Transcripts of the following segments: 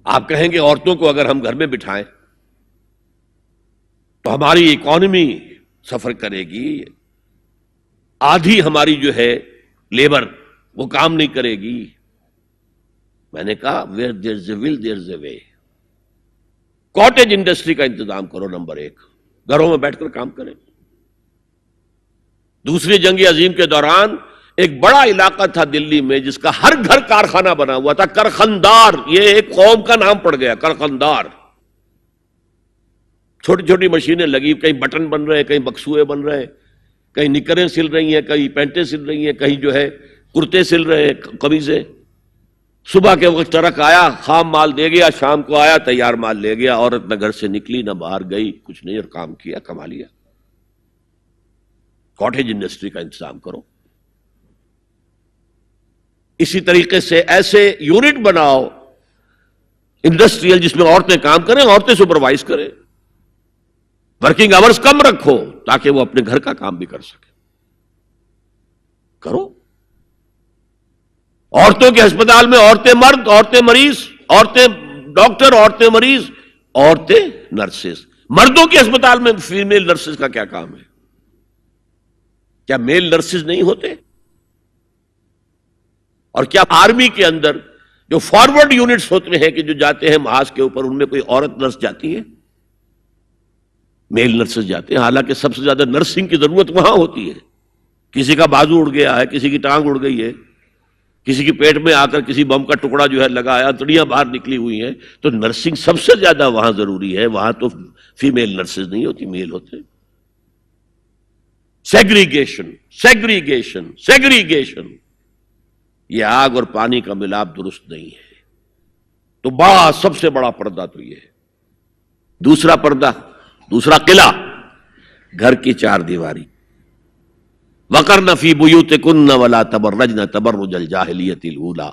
آپ کہیں گے عورتوں کو اگر ہم گھر میں بٹھائیں تو ہماری اکانومی سفر کرے گی، آدھی ہماری جو ہے لیبر وہ کام نہیں کرے گی۔ میں نے کہا where there's a will there's a way۔ Cottage industry کا انتظام کرو، نمبر 1، گھروں میں بیٹھ کر کام کریں۔ دوسری جنگ عظیم کے دوران ایک بڑا علاقہ تھا دلی میں جس کا ہر گھر کارخانہ بنا ہوا تھا، کرخندار، یہ ایک قوم کا نام پڑ گیا، کرخندار۔ چھوٹی چھوٹی مشینیں لگی، کہیں بٹن بن رہے ہیں، کہیں بکسوئے بن رہے ہیں، کہیں نکریں سل رہی ہیں، کہیں پینٹیں سل رہی ہیں، کہیں جو ہے کرتے سل رہے ہیں، قمیضیں۔ صبح کے وقت ٹرک آیا، خام مال دے گیا، شام کو آیا، تیار مال لے گیا۔ عورت نہ گھر سے نکلی نہ باہر گئی، کچھ نہیں، اور کام کیا، کما لیا۔ کاٹیج انڈسٹری کا انتظام کرو۔ اسی طریقے سے ایسے یونٹ بناؤ انڈسٹریل جس میں عورتیں کام کریں، عورتیں سپروائز کریں، ورکنگ آورز کم رکھو تاکہ وہ اپنے گھر کا کام بھی کر سکیں۔ کرو۔ عورتوں کے ہسپتال میں عورتیں مرد، عورتیں مریض، عورتیں ڈاکٹر، عورتیں مریض، عورتیں نرسز۔ مردوں کے ہسپتال میں فیمیل نرسز کا کیا کام ہے؟ کیا میل نرسز نہیں ہوتے؟ اور کیا آرمی کے اندر جو فارورڈ یونٹس ہوتے ہیں کہ جو جاتے ہیں محاذ کے اوپر، ان میں کوئی عورت نرس جاتی ہے؟ میل نرسز جاتے ہیں، حالانکہ سب سے زیادہ نرسنگ کی ضرورت وہاں ہوتی ہے۔ کسی کا بازو اڑ گیا ہے، کسی کی ٹانگ اڑ گئی ہے، کسی کی پیٹ میں آ کر کسی بم کا ٹکڑا جو ہے لگایا، انتڑیاں باہر نکلی ہوئی ہیں، تو نرسنگ سب سے زیادہ وہاں ضروری ہے۔ وہاں تو فیمیل نرسز نہیں ہوتی، میل ہوتے۔ سیگریگیشن، سیگریگیشن، سیگریگیشن، یہ آگ اور پانی کا ملاپ درست نہیں ہے۔ تو بڑا، سب سے بڑا پردہ تو یہ ہے۔ دوسرا پردہ، دوسرا قلعہ، گھر کی چار دیواری۔ وَقَرْنَ فِي بُيُوتِكُنَّ وَلَا تَبَرَّجْنَ تَبَرُّجَ الْجَاهِلِيَّةِ الْأُولَىٰ۔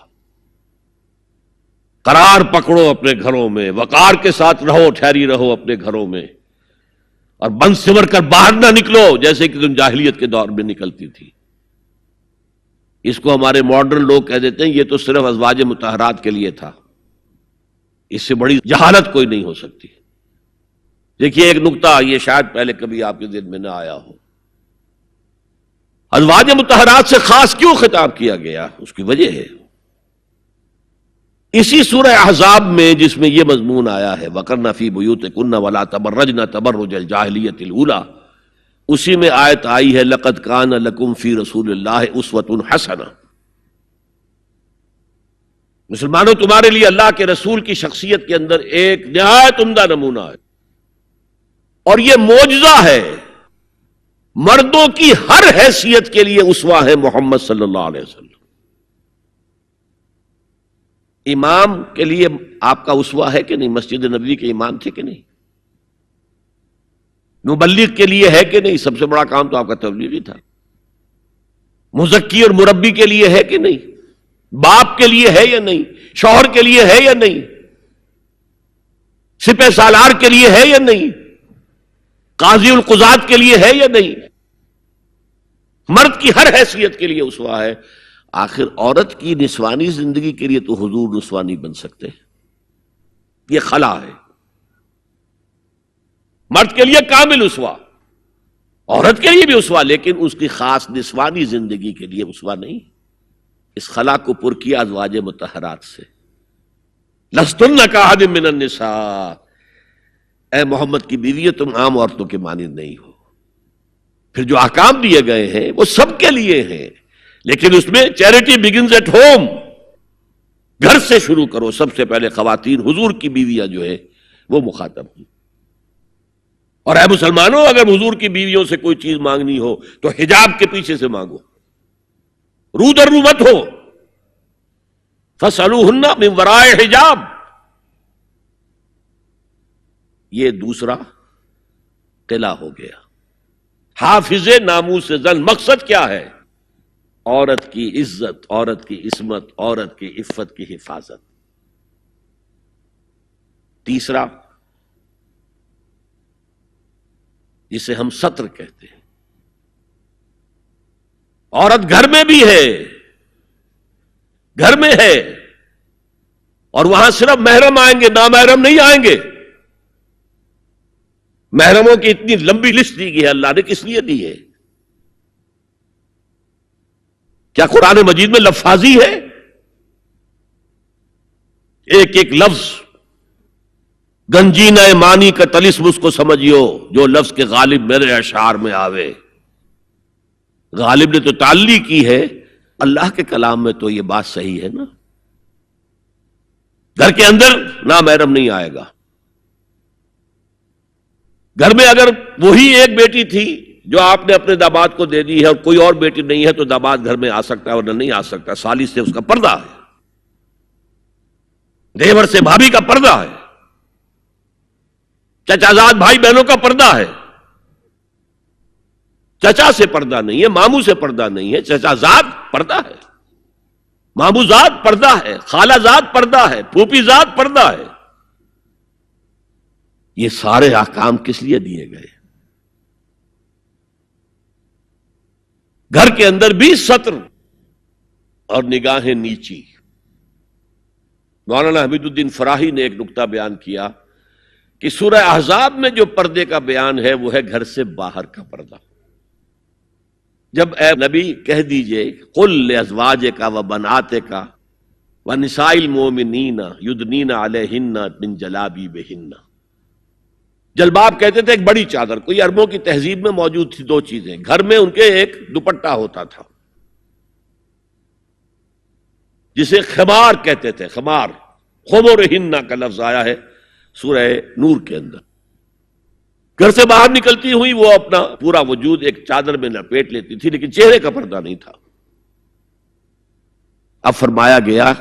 قرار پکڑو اپنے گھروں میں، وقار کے ساتھ رہو، ٹھہری رہو اپنے گھروں میں، اور بند سمر کر باہر نہ نکلو جیسے کہ تم جاہلیت کے دور میں نکلتی تھی۔ اس کو ہمارے ماڈرن لوگ کہہ دیتے ہیں یہ تو صرف ازواج مطہرات کے لیے تھا، اس سے بڑی جہالت کوئی نہیں ہو سکتی۔ دیکھیے ایک نکتہ، یہ شاید پہلے کبھی آپ کے ذہن میں نہ آیا ہو، ازواج مطہرات سے خاص کیوں خطاب کیا گیا؟ اس کی وجہ ہے اسی سورہ احزاب میں جس میں یہ مضمون آیا ہے وَقَرْنَ فِي بُيُوتِكُنَّ وَلَا تَبَرَّجْنَ تَبَرُّجَ الْجَاهِلِيَّةِ الْأُولَىٰ، اسی میں آیت آئی ہے لَقَدْ كَانَ لَكُمْ فِي رَسُولِ اللَّهِ أُسْوَةٌ حَسَنَةٌ۔ مسلمانوں تمہارے لیے اللہ کے رسول کی شخصیت کے اندر ایک نہایت عمدہ نمونہ ہے، اور یہ معجزہ ہے۔ مردوں کی ہر حیثیت کے لیے اسوہ ہے محمد صلی اللہ علیہ وسلم۔ امام کے لیے آپ کا اسوہ ہے کہ نہیں؟ مسجد نبوی کے امام تھے کہ نہیں؟ مبلغ کے لیے ہے کہ نہیں؟ سب سے بڑا کام تو آپ کا تبلیغی تھا۔ مزکی اور مربی کے لیے ہے کہ نہیں؟ باپ کے لیے ہے یا نہیں؟ شوہر کے لیے ہے یا نہیں؟ سپہ سالار کے لیے ہے یا نہیں؟ قاضی القضات کے لیے ہے یا نہیں؟ مرد کی ہر حیثیت کے لیے اسوہ ہے۔ آخر عورت کی نسوانی زندگی کے لیے تو حضور نسواں نہیں بن سکتے، یہ خلا ہے۔ مرد کے لیے کامل اسوہ، عورت کے لیے بھی اسوہ، لیکن اس کی خاص نسوانی زندگی کے لیے اسوہ نہیں۔ اس خلا کو پر کیا ازواج مطہرات سے۔ لستن کاحد من النساء، اے محمد کی بیوی تم عام عورتوں کے مانند نہیں ہو۔ پھر جو احکام دیے گئے ہیں وہ سب کے لیے ہیں، لیکن اس میں چیریٹی بگنز ایٹ ہوم، گھر سے شروع کرو۔ سب سے پہلے خواتین، حضور کی بیویاں جو ہے وہ مخاطب ہیں۔ اور اے مسلمانوں، اگر حضور کی بیویوں سے کوئی چیز مانگنی ہو تو حجاب کے پیچھے سے مانگو، رو در رو مت ہو۔ فَاسْأَلُوهُنَّ مِنْ وَرَاءِ حجاب، یہ دوسرا قلعہ ہو گیا۔ حافظ ناموس زن، مقصد کیا ہے؟ عورت کی عزت، عورت کی عصمت، عورت کی عفت کی حفاظت۔ تیسرا جسے ہم ستر کہتے ہیں، عورت گھر میں بھی ہے، گھر میں ہے، اور وہاں صرف محرم آئیں گے، نامحرم نہیں آئیں گے. محرموں کی اتنی لمبی لسٹ دی گئی ہے، اللہ نے کس لیے دی ہے؟ کیا قرآن مجید میں لفاظی ہے؟ ایک ایک لفظ گنجینہ معنی کا طلسم اس کو سمجھیو جو لفظ کے غالب میرے اشعار میں آوے. غالب نے تو تعلی کی ہے، اللہ کے کلام میں تو یہ بات صحیح ہے نا. گھر کے اندر نامحرم نہیں آئے گا. گھر میں اگر وہی ایک بیٹی تھی جو آپ نے اپنے داماد کو دے دی ہے اور کوئی اور بیٹی نہیں ہے تو داماد گھر میں آ سکتا ہے ورنہ نہیں آ سکتا. سالی سے اس کا پردہ ہے، دیور سے بھابھی کا پردہ ہے، چچا زاد بھائی بہنوں کا پردہ ہے. چچا سے پردہ نہیں ہے، ماموں سے پردہ نہیں ہے. چچا زاد پردہ ہے، ماموں زاد پردہ ہے، خالہ زاد پردہ ہے، پھوپھی زاد پردہ ہے. یہ سارے احکام کس لیے دیے گئے؟ گھر کے اندر بھی ستر اور نگاہیں نیچی. مولانا حمید الدین فراہی نے ایک نقطہ بیان کیا کہ سورہ احزاب میں جو پردے کا بیان ہے وہ ہے گھر سے باہر کا پردہ. جب اے نبی کہہ دیجئے قل لازواجک و بناتک و نساء المؤمنین یدنین علیہن من جلابیبہن. جلباب کہتے تھے ایک بڑی چادر. کوئی عربوں کی تہذیب میں موجود تھی دو چیزیں. گھر میں ان کے ایک دوپٹہ ہوتا تھا جسے خمار کہتے تھے. خمار، خمرہن کا لفظ آیا ہے سورہ نور کے اندر. گھر سے باہر نکلتی ہوئی وہ اپنا پورا وجود ایک چادر میں لپیٹ لیتی تھی لیکن چہرے کا پردہ نہیں تھا. اب فرمایا گیا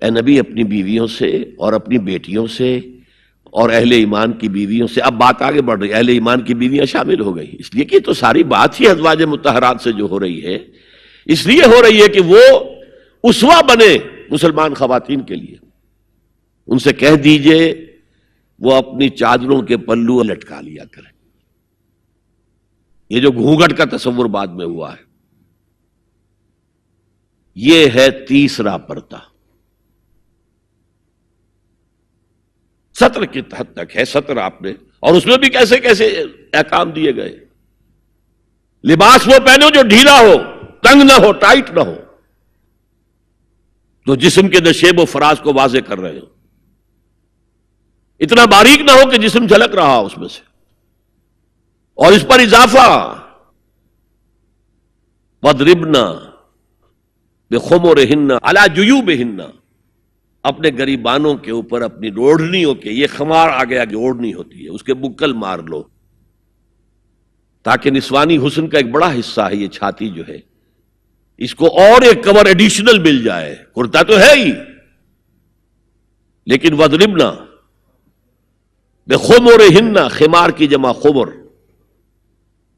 اے نبی اپنی بیویوں سے اور اپنی بیٹیوں سے اور اہل ایمان کی بیویوں سے. اب بات آگے بڑھ رہی ہے، اہل ایمان کی بیویاں شامل ہو گئی اس لیے کہ تو ساری بات ہی ازواج مطہرات سے جو ہو رہی ہے اس لیے ہو رہی ہے کہ وہ اسوہ بنے مسلمان خواتین کے لیے. ان سے کہہ دیجئے وہ اپنی چادروں کے پلو لٹکا لیا کریں. یہ جو گھونگھٹ کا تصور بعد میں ہوا ہے یہ ہے تیسرا پردہ. سطر کی حد تک ہے سطر آپ نے، اور اس میں بھی کیسے کیسے احکام دیے گئے. لباس وہ پہنو جو ڈھیلا ہو، تنگ نہ ہو، ٹائٹ نہ ہو، جو جسم کے نشیب و فراز کو واضح کر رہے ہو. اتنا باریک نہ ہو کہ جسم جھلک رہا اس میں سے. اور اس پر اضافہ وَاضْرِبْنَا بِخُمُرِهِنَّ عَلَى جُيُوبِهِنَّ، اپنے گریبانوں کے اوپر اپنی اوڑھنیوں کے، یہ خمار آ گیا جو اوڑھنی ہوتی ہے اس کے بکل مار لو تاکہ نسوانی حسن کا ایک بڑا حصہ ہے یہ چھاتی جو ہے اس کو اور ایک کور ایڈیشنل مل جائے. کرتا تو ہے ہی لیکن وَاضْرِبْنَا بِخُمُرِهِنَّ، خمار کی جمع خمر.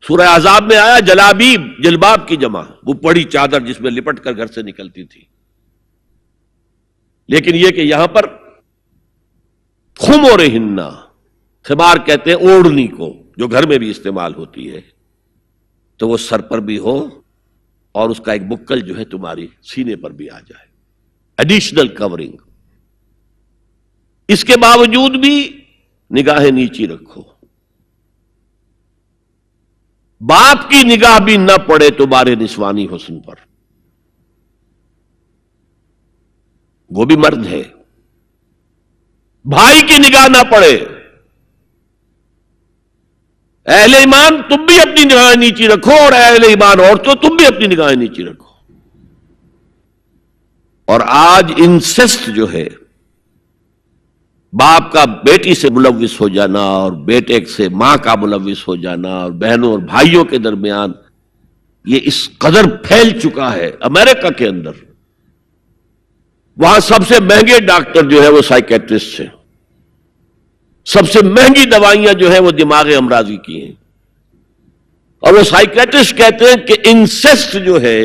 سورہ احزاب میں آیا جلابیب، جلباب کی جمع، وہ بڑی چادر جس میں لپٹ کر گھر سے نکلتی تھی. لیکن یہ کہ یہاں پر خمرہن، خمار کہتے ہیں اوڑھنی کو جو گھر میں بھی استعمال ہوتی ہے، تو وہ سر پر بھی ہو اور اس کا ایک بکل جو ہے تمہاری سینے پر بھی آ جائے، ایڈیشنل کورنگ. اس کے باوجود بھی نگاہیں نیچی رکھو. باپ کی نگاہ بھی نہ پڑے تمہارے نسوانی حسن پر، وہ بھی مرد ہے. بھائی کی نگاہ نہ پڑے. اہل ایمان تم بھی اپنی نگاہیں نیچی رکھو اور اہل ایمان عورتوں تم بھی اپنی نگاہیں نیچی رکھو. اور آج انسسٹ جو ہے، باپ کا بیٹی سے ملوث ہو جانا اور بیٹے سے ماں کا ملوث ہو جانا اور بہنوں اور بھائیوں کے درمیان، یہ اس قدر پھیل چکا ہے. امریکہ کے اندر وہاں سب سے مہنگے ڈاکٹر جو ہے وہ سائیکیٹرسٹ ہیں، سب سے مہنگی دوائیاں جو ہیں وہ دماغ امراضی کی ہیں. اور وہ سائیکیٹرسٹ کہتے ہیں کہ انسسٹ جو ہے،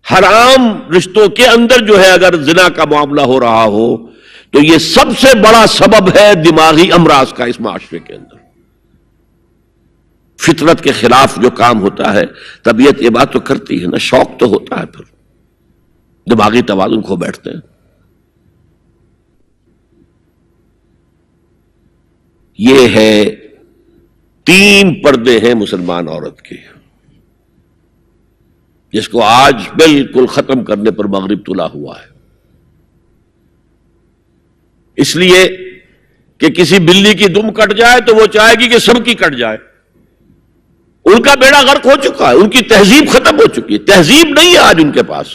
حرام رشتوں کے اندر جو ہے اگر زنا کا معاملہ ہو رہا ہو تو یہ سب سے بڑا سبب ہے دماغی امراض کا اس معاشرے کے اندر. فطرت کے خلاف جو کام ہوتا ہے، طبیعت یہ بات تو کرتی ہے نا، شوق تو ہوتا ہے، پھر دماغی توازن کھو بیٹھتے ہیں. یہ ہے 3 پردے ہیں مسلمان عورت کے، جس کو آج بالکل ختم کرنے پر مغرب تلا ہوا ہے، اس لیے کہ کسی بلی کی دم کٹ جائے تو وہ چاہے گی کہ سب کی کٹ جائے۔ ان کا بیڑا غرق ہو چکا ہے، ان کی تہذیب ختم ہو چکی ہے، تہذیب نہیں ہے آج ان کے پاس۔